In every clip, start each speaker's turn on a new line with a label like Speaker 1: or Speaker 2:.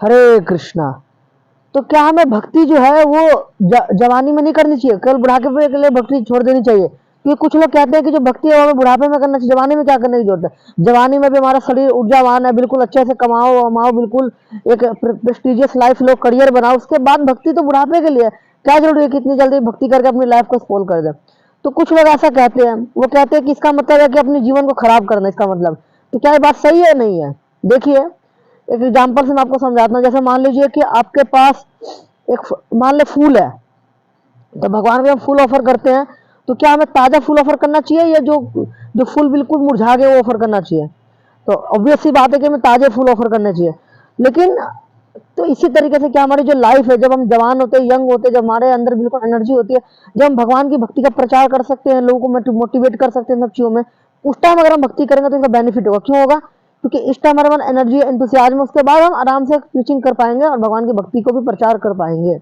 Speaker 1: हरे कृष्णा। तो क्या हमें भक्ति जो है वो जवानी में नहीं करनी चाहिए, केवल बुढ़ापे के लिए भक्ति छोड़ देनी चाहिए? क्योंकि कुछ लोग कहते हैं कि जो भक्ति है वो हमें बुढ़ापे में करना चाहिए, जवानी में क्या करने की जरूरत है? जवानी में भी हमारा शरीर ऊर्जावान है, बिल्कुल अच्छे से कमाओ वमाओ, बिल्कुल एक प्रेस्टिजियस लाइफ लो, करियर बनाओ, उसके बाद भक्ति तो बुढ़ापे के लिए है। क्या जरूरी है कि इतनी जल्दी भक्ति करके अपनी लाइफ को स्पॉइल कर दे? तो कुछ लोग ऐसा कहते हैं, वो कहते हैं कि इसका मतलब है कि अपने जीवन को खराब करना इसका मतलब। तो क्या ये बात सही है? नहीं है। देखिए, एक एग्जाम्पल से मैं आपको समझाता हूँ। जैसे मान लीजिए कि आपके पास एक मान ले फूल है, तो भगवान को हम फूल ऑफर करते हैं, तो क्या हमें ताजा फूल ऑफर करना चाहिए या जो जो फूल बिल्कुल मुरझा गए वो ऑफर करना चाहिए? तो ऑब्वियस सी बात है कि हमें ताजे फूल ऑफर करने चाहिए। लेकिन तो इसी तरीके से क्या हमारी जो लाइफ है, जब हम जवान होते हैं, यंग होते हैं, जब हमारे अंदर बिल्कुल एनर्जी होती है, जब हम भगवान की भक्ति का प्रचार कर सकते हैं, लोगों को मोटिवेट कर सकते हैं सब चीजों में, उस टाइम अगर हम भक्ति करेंगे तो इसका बेनिफिट होगा। क्यों होगा? क्योंकि इस टाइम हमारे मन एनर्जी एंथुसियाज्म, उसके बाद हम आराम से प्रीचिंग कर पाएंगे और भगवान की भक्ति को भी प्रचार कर पाएंगे।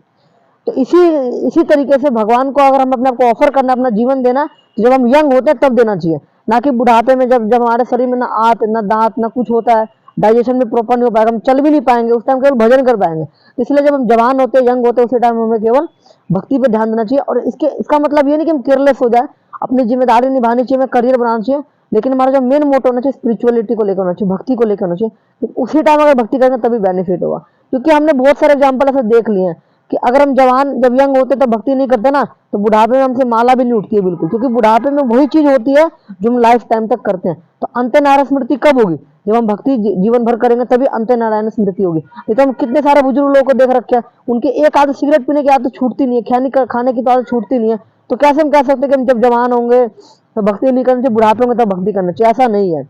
Speaker 1: तो इसी इसी तरीके से भगवान को अगर हम अपने आप को ऑफर करना, अपना जीवन देना, तो जब हम यंग होते हैं तब देना चाहिए, ना कि बुढ़ापे में, जब जब हमारे शरीर में ना आंत ना दांत ना कुछ होता है, डाइजेशन भी प्रॉपर नहीं हो पाएगा, हम चल भी नहीं पाएंगे, उस टाइम केवल भजन कर पाएंगे। तो इसलिए जब हम जवान होते हैं, यंग होते हैं, उसी टाइम हमें केवल भक्ति पर ध्यान देना चाहिए। और इसका मतलब ये नहीं कि हम केयरलेस हो जाए, अपनी जिम्मेदारी निभानी चाहिए, हमें करियर बनाना चाहिए, लेकिन हमारा जो मेन मोटो होना चाहिए स्पिरिचुअलिटी को लेकर होना चाहिए, भक्ति को लेकर होना चाहिए। तो उसी टाइम अगर भक्ति करेंगे तभी बेनिफिट होगा। क्योंकि हमने बहुत सारे एग्जाम्पल ऐसे देख लिए हैं कि अगर हम जब यंग होते तो भक्ति नहीं करते ना, तो बुढ़ापे में हमसे माला भी नहीं उठती है बिल्कुल। क्योंकि बुढ़ापे में वही चीज होती है जो हम लाइफ टाइम तक करते हैं। तो अंत नारायण स्मृति कब होगी? जब हम भक्ति जीवन भर करेंगे तभी अंत नारायण स्मृति होगी। ये तो हम कितने सारे बुजुर्ग लोगों को देख रखे हैं, उनके एक आदत सिगरेट पीने की आदत छूटती नहीं है, खाने की तो आदत छूटती नहीं है। तो कैसे हम कह सकते हैं कि हम जब जवान होंगे तो भक्ति नहीं करनी चाहिए, बुढ़ापे होंगे तब भक्ति करना चाहिए? ऐसा नहीं है।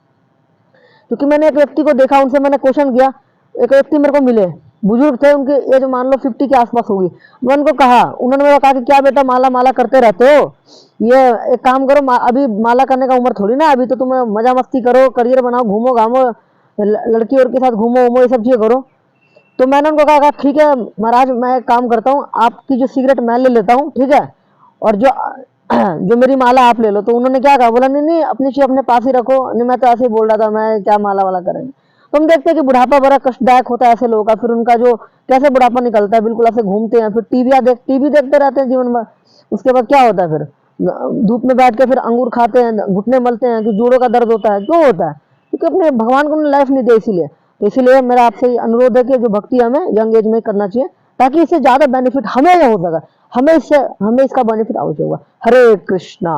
Speaker 1: क्योंकि मैंने एक व्यक्ति को देखा, उनसे मैंने क्वेश्चन किया, एक व्यक्ति मेरे को मिले, बुजुर्ग थे, उनकी एज मान लो 50 के आसपास होगी। मैं उनको कहा, उन्होंने मेरे को कहा कि क्या बेटा माला माला करते रहते हो, ये एक काम करो, अभी माला करने का उम्र थोड़ी ना, अभी तो तुम मजा मस्ती करो, करियर बनाओ, घूमो घामो, लड़की और के साथ घूमो उमो, ये सब चीजें करो। तो मैंने उनको कहा ठीक है महाराज, मैं एक काम करता हूँ, आपकी जो सिगरेट मैं ले लेता हूँ, ठीक है, और जो जो मेरी माला आप ले लो। तो उन्होंने क्या कहा, बोला नहीं नहीं अपनी चीज अपने पास ही रखो। नहीं मैं तो ऐसे ही बोल रहा था, मैं क्या माला वाला करेंगे। तो हम देखते हैं कि बुढ़ापा बड़ा कष्टदायक होता है ऐसे लोगों का। फिर उनका जो कैसे बुढ़ापा निकलता है, बिल्कुल ऐसे घूमते हैं, फिर टीवी देखते रहते हैं जीवन भर। उसके बाद क्या होता है, फिर धूप में बैठ के फिर अंगूर खाते हैं, घुटने मलते हैं, कि जोड़ों का दर्द होता है। क्यों होता है? क्योंकि अपने भगवान को लाइफ नहीं दी इसीलिए। तो इसीलिए मेरा आपसे अनुरोध है कि जो भक्ति हमें यंग एज में करना चाहिए, ताकि इससे ज्यादा बेनिफिट हमें हो सका, हमें इसका बेनिफिट अवश्य होगा। हरे कृष्णा।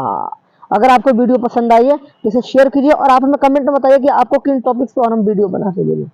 Speaker 1: अगर आपको वीडियो पसंद आई है तो इसे शेयर कीजिए और आप हमें कमेंट में बताइए कि आपको किन टॉपिक्स पर और हम वीडियो बना सकेंगे।